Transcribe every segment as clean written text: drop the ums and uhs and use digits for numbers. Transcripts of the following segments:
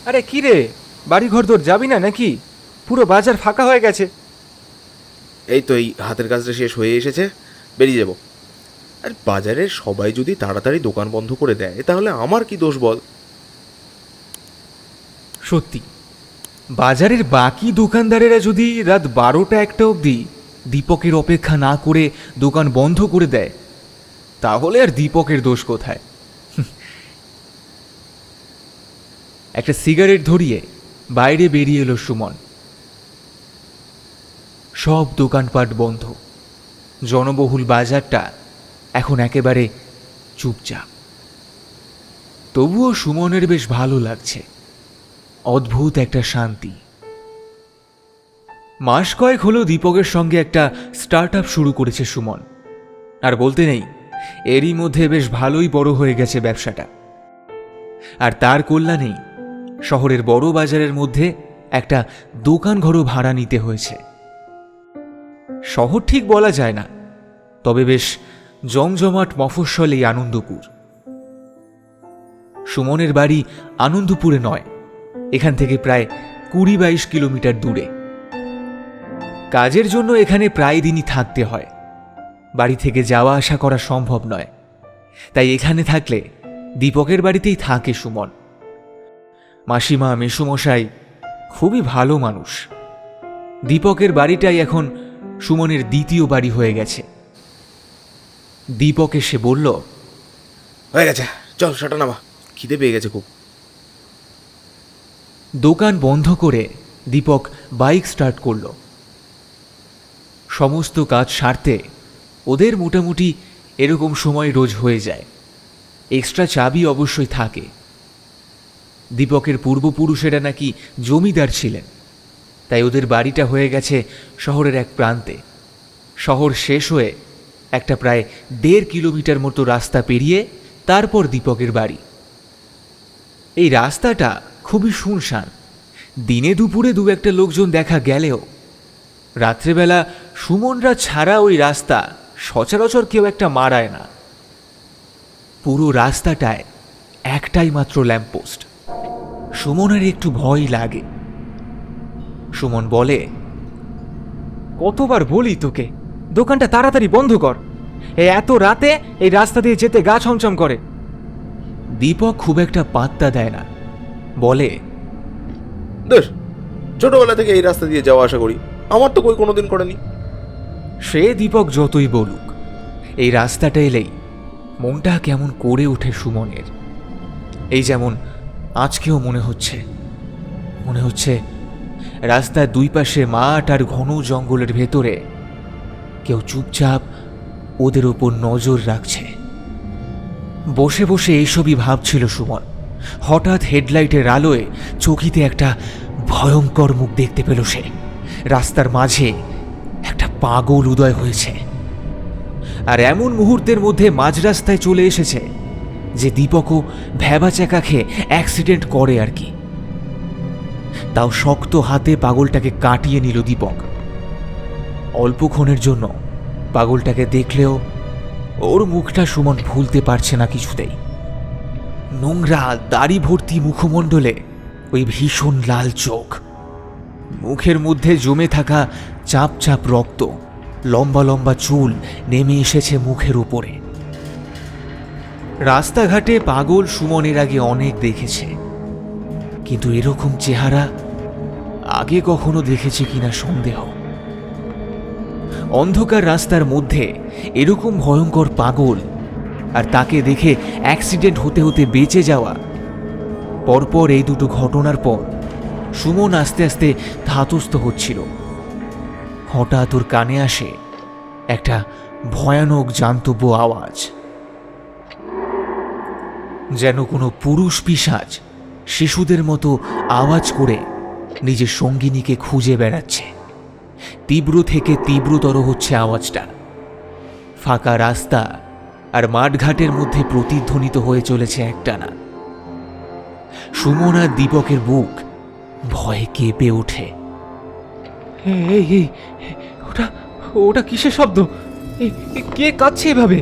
আরে কি রে, বাড়ি ঘর তোর যাবি না নাকি? পুরো বাজার ফাঁকা হয়ে গেছে। এই তো এই হাতের কাজটা শেষ হয়ে এসেছে, বেরিয়ে যাব। আর বাজারের সবাই যদি তাড়াতাড়ি দোকান বন্ধ করে দেয় তাহলে আমার কি দোষ বল? সত্যি, বাজারের বাকি দোকানদারেরা যদি রাত 12টা-1টা অবধি দীপকের অপেক্ষা না করে দোকান বন্ধ করে দেয়, তাহলে আর দীপকের দোষ কোথায়? একটা সিগারেট ধরিয়ে বাইরে বেরিয়ে এলো সুমন। সব দোকানপাট বন্ধ, জনবহুল বাজারটা এখন একেবারে চুপচাপ। তবুও সুমনের বেশ ভালো লাগছে, অদ্ভুত একটা শান্তি। মাস কয়েক হলো দীপকের সঙ্গে একটা স্টার্ট আপ শুরু করেছে সুমন, আর বলতে নেই এরই মধ্যে বেশ ভালোই বড় হয়ে গেছে ব্যবসাটা। আর তার কল্যাণেই শহরের বড় বাজারের মধ্যে একটা দোকান ঘরও ভাড়া নিতে হয়েছে। শহর ঠিক বলা যায় না, তবে বেশ জমজমাট মফস্বল এই আনন্দপুর। সুমনের বাড়ি আনন্দপুরে নয়, এখান থেকে প্রায় 20-22 কিলোমিটার দূরে। কাজের জন্য এখানে প্রায় দিনই থাকতে হয়, বাড়ি থেকে যাওয়া আসা করা সম্ভব নয়। তাই এখানে থাকলে দীপকের বাড়িতেই থাকে সুমন। মাসিমা, মেসোমশাই খুবই ভালো মানুষ। দীপকের বাড়িটাই এখন সুমনের দ্বিতীয় বাড়ি হয়ে গেছে। দীপক এসে বলল, হয়ে গেছে, চল সেটা নামা, খিদে পেয়ে গেছে খুব। দোকান বন্ধ করে দীপক বাইক স্টার্ট করল। সমস্ত কাজ সারতে ওদের মোটামুটি এরকম সময় রোজ হয়ে যায়। এক্সট্রা চাবি অবশ্যই থাকে। দীপকের পূর্বপুরুষেরা নাকি জমিদার ছিলেন, তাই ওদের বাড়িটা হয়ে গেছে শহরের এক প্রান্তে। শহর শেষ হয়ে একটা প্রায় 1.5 কিলোমিটার মতো রাস্তা পেরিয়ে তারপর দীপকের বাড়ি। এই রাস্তাটা খুবই শুনশান। দিনে দুপুরে 2-1টা লোকজন দেখা গেলেও রাত্রেবেলা সুমনরা ছাড়া ওই রাস্তা সচরাচর কেউ একটা মারায় না। পুরো রাস্তাটায় একটাই মাত্র ল্যাম্পপোস্ট। সুমনের একটু ভয় লাগে। সুমন বলে, কতবার বলি তোকে দোকানটা তাড়াতাড়ি বন্ধ কর, এত রাতে এই রাস্তা দিয়ে যেতে গা ছমছম করে। দীপক খুব একটা পাত্তা দেয় না, বলে, বেশ, ছোটবেলা থেকে এই রাস্তা দিয়ে যাওয়া আসা করি, আমার তো কই কোনোদিন করেনি। সে দীপক যতই বলুক, এই রাস্তাটা এলেই মনটা কেমন করে ওঠে সুমনের। এই যেমন আজকেও মনে হচ্ছে রাস্তার দুই পাশে মাঠ আর ঘন জঙ্গলের ভেতরে কেউ চুপচাপ ওদের ওপর নজর রাখছে। বসে বসে এইসবই ভাবছিল সুমন। হঠাৎ হেডলাইটের আলোয় চোখিতে একটা ভয়ঙ্কর মুখ দেখতে পেল সে। রাস্তার মাঝে একটা পাগল উদয় হয়েছে, আর এমন মুহূর্তের মধ্যে মাঝ রাস্তায় চলে এসেছে যে দীপকও ভ্যাবাচ্যাকা খেয়ে অ্যাক্সিডেন্ট করে আর কি। তাও শক্ত হাতে পাগলটাকে কাটিয়ে নিল দীপক। অল্পক্ষণের জন্য পাগলটাকে দেখলেও ওর মুখটা সুমন ভুলতে পারছে না কিছুতেই। নোংরা দাড়ি ভর্তি মুখমণ্ডলে ওই ভীষণ লাল চোখ, মুখের মধ্যে জমে থাকা চাপ চাপ রক্ত, লম্বা লম্বা চুল নেমে এসেছে মুখের উপরে। রাস্তাঘাটে পাগল সুমনের আগে অনেক দেখেছে, কিন্তু এরকম চেহারা আগে কখনো দেখেছে কিনা সন্দেহ। অন্ধকার রাস্তার মধ্যে এরকম ভয়ঙ্কর পাগল, আর তাকে দেখে অ্যাক্সিডেন্ট হতে হতে বেঁচে যাওয়া। পরপর এই দুটো ঘটনার পর সুমন আস্তে আস্তে ধাতস্থ হচ্ছিল। হঠাৎ ওর কানে আসে একটা ভয়ানক জান্তব্য আওয়াজ, যেন কোনো পুরুষ পিশাচ শিশুদের মতো আওয়াজ করে নিজের সঙ্গিনীকে খুঁজে বেড়াচ্ছে। তীব্র থেকে তীব্রতর হচ্ছে আওয়াজটা। ফাঁকা রাস্তা আর মাঠঘাটের মধ্যে প্রতিধ্বনিত হয়ে চলেছে একটানা। সুমন আর দীপকের বুক ভয়ে কেঁপে ওঠে। ওটা কিসের শব্দ? কে কাঁদছে এভাবে?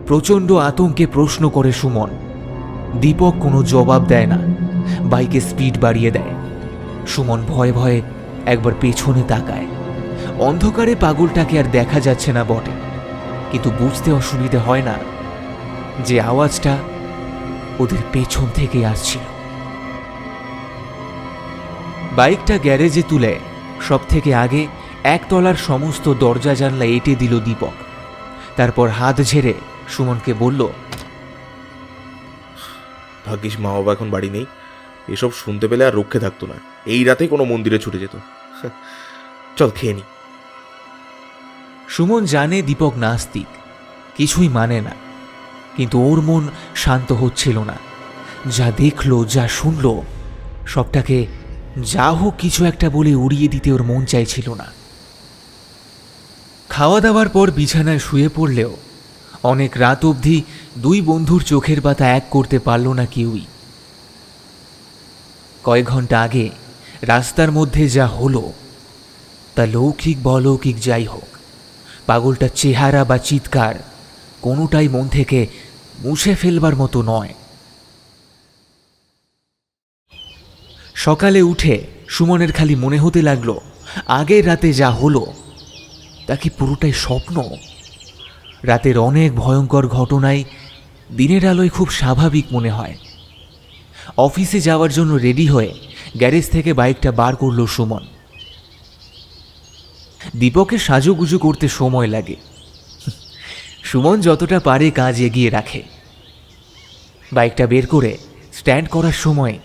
প্রচণ্ড আতঙ্কে প্রশ্ন করে সুমন। দীপক কোনো জবাব দেয় না, বাইকে স্পিড বাড়িয়ে দেয়। সুমন ভয়ে ভয়ে একবার পেছনে তাকায়। অন্ধকারে পাগলটাকে আর দেখা যাচ্ছে না বটে, কিন্তু বুঝতে অসুবিধে হয় না যে আওয়াজটা ওদের পেছন থেকে আসছিল। বাইকটা গ্যারেজে তুলে সব থেকে আগে একতলার সমস্ত দরজা জানলা এঁটে দিল দীপক। তারপর হাত ঝেড়ে সুমনকে বলল, ভাগ্যিস মা বাবা এখন বাড়ি নেই, এসব শুনতে পেলে আর রক্ষে থাকতো না, এই রাতে কোনো মন্দিরে ছুটে যেত। চল খেয়ে নি। সুমন জানে দীপক নাস্তিক, কিছুই মানে না, কিন্তু ওর মন শান্ত হচ্ছিল না। যা দেখলো, যা শুনলো, সবটাকে যা হোক কিছু একটা বলে উড়িয়ে দিতে ওর মন চাইছিল না। খাওয়া দাওয়ার পর বিছানায় শুয়ে পড়লেও অনেক রাত অবধি দুই বন্ধুর চোখের পাতা এক করতে পারল না কেউই। কয়েক ঘন্টা আগে রাস্তার মধ্যে যা হলো, তা লৌকিক বলৌকিক যাই হোক, পাগলটার চেহারা বা চিৎকার কোনোটাই মন থেকে মুছে ফেলবার মতো নয়। সকালে উঠে সুমনের খালি মনে হতে লাগলো আগের রাতে যা হলো তা কি পুরোটাই স্বপ্ন। রাতের অনেক ভয়ঙ্কর ঘটনাই দিনের আলোয় খুব স্বাভাবিক মনে হয়। অফিসে যাওয়ার জন্য রেডি হয়ে গ্যারেজ থেকে বাইকটা বার করল সুমন। দীপকের সাজুগুজু করতে সময় লাগে। সুমন যতটা পারে কাজ এগিয়ে রাখে। বাইকটা বের করে স্ট্যান্ড করার সময়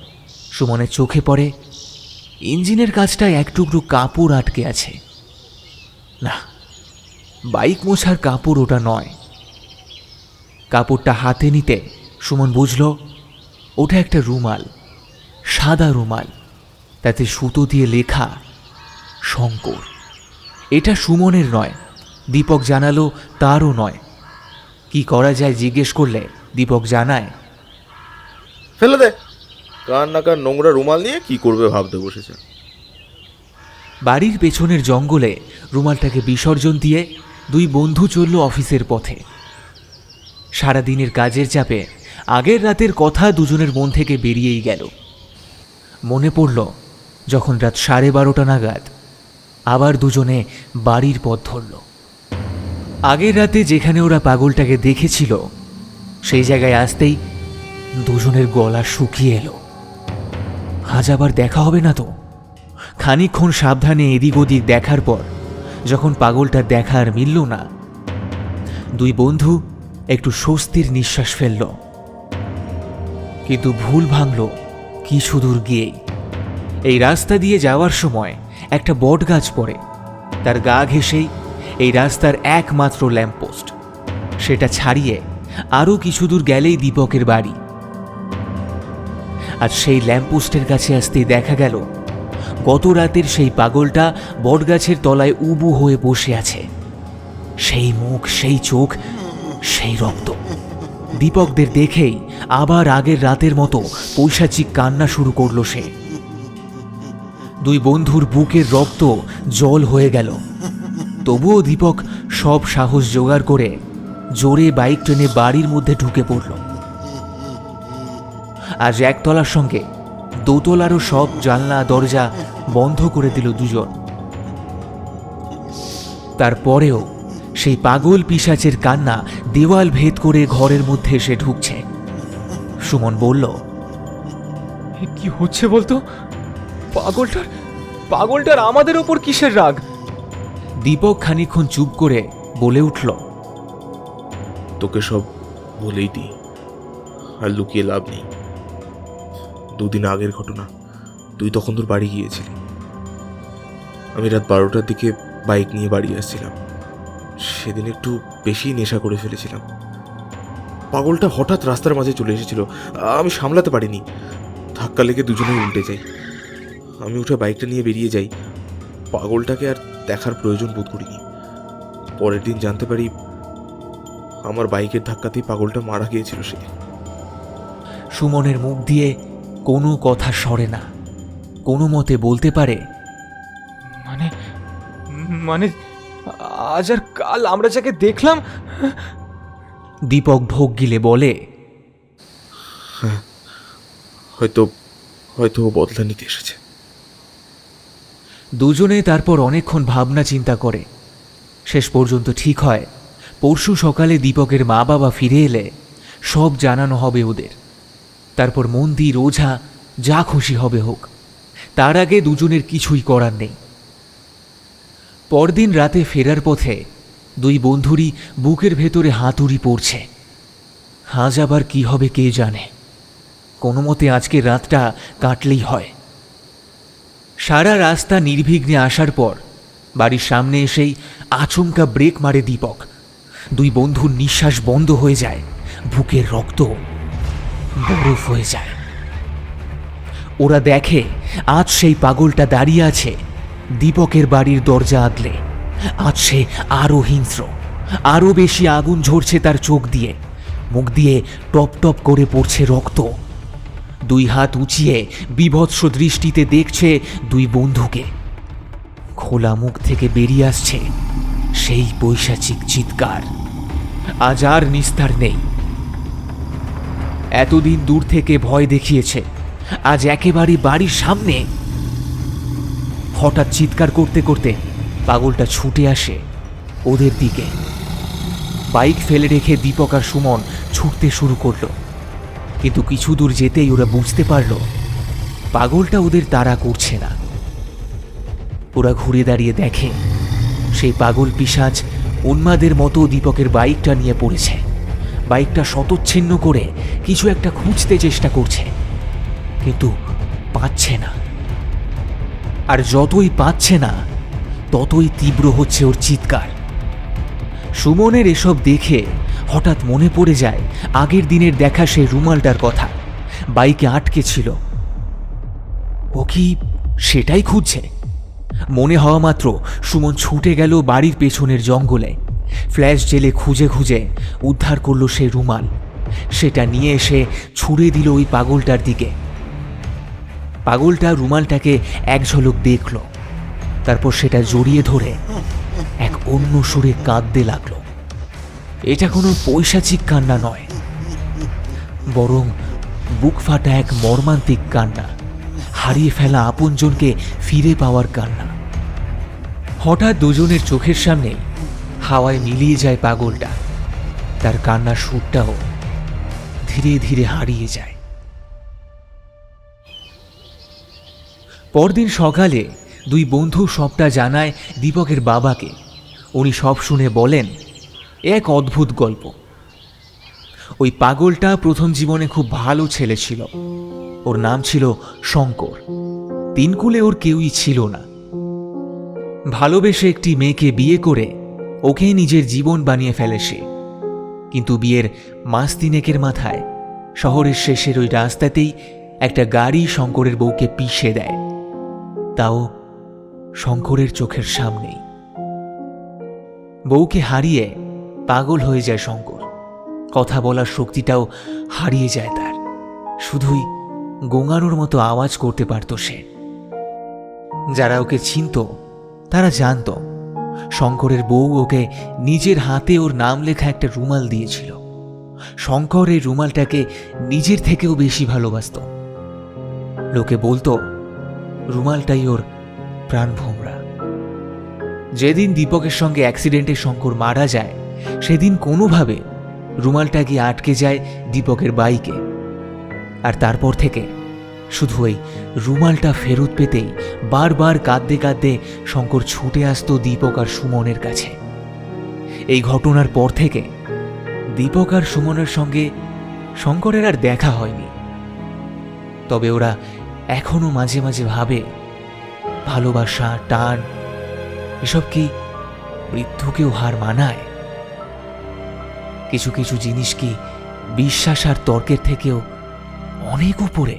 সুমনের চোখে পড়ে ইঞ্জিনের কাজটায় এক টুকরো কাপড় আটকে আছে। না, বাইক মোছার কাপড় ওটা নয়। কাপড়টা হাতে নিতে সুমন বুঝল ওটা একটা রুমাল, সাদা রুমাল, তাতে সুতো দিয়ে লেখা শঙ্কর। এটা সুমনের নয়, দীপক জানালো তারও নয়। কি করা যায় জিজ্ঞেস করলে দীপক জানায়, ফেলে দে, কার না কার নোংরা রুমাল নিয়ে কি করবে ভাবতে বসেছে। বাড়ির পেছনের জঙ্গলে রুমালটাকে বিসর্জন দিয়ে দুই বন্ধু চলল অফিসের পথে। সারাদিনের কাজের চাপে আগের রাতের কথা দুজনের মন থেকে বেরিয়েই গেল। মনে পড়ল যখন রাত 12:30 নাগাদ আবার দুজনে বাড়ির পথ ধরল। আগের রাতে যেখানে ওরা পাগলটাকে দেখেছিল সেই জায়গায় আসতেই দুজনের গলা শুকিয়ে এলো। আজ আবার দেখা হবে না তো? খানিকক্ষণ সাবধানে এদিক ওদিক দেখার পর যখন পাগলটা দেখা আর মিলল না, দুই বন্ধু একটু স্বস্তির নিঃশ্বাস ফেলল। কিন্তু ভুল ভাঙল কিছু দূর গিয়েই। এই রাস্তা দিয়ে যাওয়ার সময় একটা বট গাছ পড়ে, তার গা ঘেঁষেই এই রাস্তার একমাত্র ল্যাম্পপোস্ট। সেটা ছাড়িয়ে আরও কিছু দূর গেলেই দীপকের বাড়ি। আর সেই ল্যাম্পপোস্টের কাছে আসতেই দেখা গেল গত রাতের সেই পাগলটা বটগাছের তলায় উবু হয়ে বসে আছে। সেই মুখ, সেই চোখ, সেই রক্ত। দীপকদের দেখেই আবার আগের রাতের মতো পৈশাচিক কান্না শুরু করল সে। দুই বন্ধুর বুকের রক্ত জল হয়ে গেল। তবুও দীপক সব সাহস জোগাড় করে জোরে বাইক টেনে বাড়ির মধ্যে ঢুকে পড়ল। আজ একতলার সঙ্গে দোতলারও সব জানলা দরজা বন্ধ করে দিল দুজন। তারপরেও সেই পাগল পিশাচের কান্না দেওয়াল ভেদ করে ঘরের মধ্যে এসে ঢুকছে। সুমন বলল, কি হচ্ছে বলতো? পাগলটার আমাদের ওপর কিসের রাগ? দীপক খানিকক্ষণ চুপ করে বলে উঠল, তোকে সব বলেই দিই, আর লুকিয়ে লাভ নেই। দুদিন আগের ঘটনা, তুই তখন তোর বাড়ি গিয়েছিলি। আমি রাত 12টার দিকে বাইক নিয়ে বাড়ি আসছিলাম। সেদিন একটু বেশি নেশা করে ফেলেছিলাম। পাগলটা হঠাৎ রাস্তার মাঝে চলে এসেছিল, আমি সামলাতে পারিনি। ধাক্কা লেগে দুজনেই উল্টে যাই। আমি উঠে বাইকটা নিয়ে বেরিয়ে যাই। পাগলটাকে আর দেখার প্রয়োজন বোধ করিনি। পরের দিন জানতে পারি আমার বাইকের ধাক্কাতেই পাগলটা মারা গিয়েছিল সেদিন। সুমনের মুখ দিয়ে কোনো কথা সরে না। কোনো মতে বলতে পারে, মানে আজ আর কাল আমরা যাকে দেখলাম। দীপক ঢোক গিলে বলে, হয়তো হয়তো ও বদলা নিতে এসেছে। দুজনে তারপর অনেকক্ষণ ভাবনা চিন্তা করে শেষ পর্যন্ত ঠিক হয় পরশু সকালে দীপকের মা বাবা ফিরে এলে সব জানানো হবে ওদের। তারপর মন্দির ওঝা যা খুশি হবে হোক, তার আগে দুজনের কিছুই করার নেই। পরদিন রাতে ফেরার পথে দুই বন্ধুরই বুকের ভেতরে হাতুড়ি পড়ছে। আজ আবার কি হবে কে জানে, কোনো মতে আজকের রাতটা কাটলেই হয়। সারা রাস্তা নির্বিঘ্নে আসার পর বাড়ির সামনে এসেই আচমকা ব্রেক মারে দীপক। দুই বন্ধুর নিঃশ্বাস বন্ধ হয়ে যায়, বুকের রক্ত বরফ হয়ে যায়। ওরা দেখে আজ সেই পাগলটা দাঁড়িয়ে আছে দীপকের বাড়ির দরজা আগলে। আজ সে আরো হিংস্র, আরো বেশি আগুন ঝরছে তার চোখ দিয়ে, মুখ দিয়ে টপ টপ করে পড়ছে রক্ত। দুই হাত উঁচিয়ে বীভৎস দৃষ্টিতে দেখছে দুই বন্ধুকে। খোলা মুখ থেকে বেরিয়ে আসছে সেই পৈশাচিক চিৎকার। আজ আর নিস্তার নেই। এতদিন দূর থেকে ভয় দেখিয়েছে, আজ একেবারে বাড়ির সামনে। হঠাৎ চিৎকার করতে করতে পাগলটা ছুটে আসে ওদের দিকে। বাইক ফেলে রেখে দীপক আর সুমন ছুটতে শুরু করলো, কিন্তু কিছু দূর যেতেই ওরা বুঝতে পারল পাগলটা ওদের তাড়া করছে না। ওরা ঘুরে দাঁড়িয়ে দেখে সেই পাগল পিশাচ উন্মাদের মতো দীপকের বাইকটা নিয়ে পড়েছে। বাইকটা শতচ্ছিন্ন করে কিছু একটা খুঁজতে চেষ্টা করছে, কিন্তু পাচ্ছে না। আর যতই পাচ্ছে না ততই তীব্র হচ্ছে ওর চিৎকার। সুমনের এসব দেখে হঠাৎ মনে পড়ে যায় আগের দিনের দেখা সেই রুমালটার কথা, বাইকে আটকে ছিল। ও কি সেটাই খুঁজছে? মনে হওয়া মাত্র সুমন ছুটে গেল বাড়ির পেছনের জঙ্গলে। ফ্ল্যাশ জেলে খুঁজে খুঁজে উদ্ধার করলো সেই রুমাল। সেটা নিয়ে এসে ছুঁড়ে দিল ওই পাগলটার দিকে। পাগলটা রুমালটাকে এক ঝলক দেখল, তারপর সেটা জড়িয়ে ধরে এক অন্য সুরে কাঁদতে লাগলো। এটা কোনো পৈশাচিক কান্না নয়, বরং বুক ফাটা এক মর্মান্তিক কান্না, হারিয়ে ফেলা আপনজনকে ফিরে পাওয়ার কান্না। হঠাৎ দুজনের চোখের সামনে হাওয়ায় মিলিয়ে যায় পাগলটা। তার কান্নার সুরটাও ধীরে ধীরে হারিয়ে যায়। পরদিন সকালে দুই বন্ধু সবটা জানায় দীপকের বাবাকে। উনি সব শুনে বলেন, এক অদ্ভুত গল্প। ওই পাগলটা প্রথম জীবনে খুব ভালো ছেলে ছিল। ওর নাম ছিল শঙ্কর। তিনকুলে ওর কেউই ছিল না। ভালোবেসে একটি মেয়েকে বিয়ে করে ওকে নিজের জীবন বানিয়ে ফেলে সে। কিন্তু বিয়ের মাস তিনেকের মাথায় শহরের শেষের ওই রাস্তাতেই একটা গাড়ি শঙ্করের বউকে পিষে দেয়, তাও শঙ্করের চোখের সামনেই। বউকে হারিয়ে পাগল হয়ে যায় শঙ্কর। কথা বলার শক্তিটাও হারিয়ে যায় তার, শুধুই গোঙানোর মতো আওয়াজ করতে পারত সে। যারা ওকে চিনত তারা জানত শঙ্করের বউ ওকে নিজের হাতে ওর নাম লেখা একটা রুমাল দিয়েছিল। শঙ্কর এই রুমালটাকে নিজের থেকেও বেশি ভালোবাসত। লোকে বলতো রুমালটাই ওর প্রাণভোমরা। যেদিন দীপকের সঙ্গে অ্যাক্সিডেন্টে শঙ্কর মারা যায় সেদিন কোনোভাবে রুমালটা গিয়ে আটকে যায় দীপকের বাইকে। আর তারপর থেকে শুধু ওই রুমালটা ফেরত পেতেই বারবার কাঁদতে কাঁদতে শঙ্কর ছুটে আসতো দীপক আর সুমনের কাছে। এই ঘটনার পর থেকে দীপক আর সুমনের সঙ্গে শঙ্করের আর দেখা হয়নি। তবে ওরা এখনো মাঝে মাঝে ভাবে, ভালোবাসা, টান এসব কি মৃত্যুকেও হার মানায়? কিছু কিছু জিনিস কি বিশ্বাস আর তর্কের থেকেও অনেক উপরে?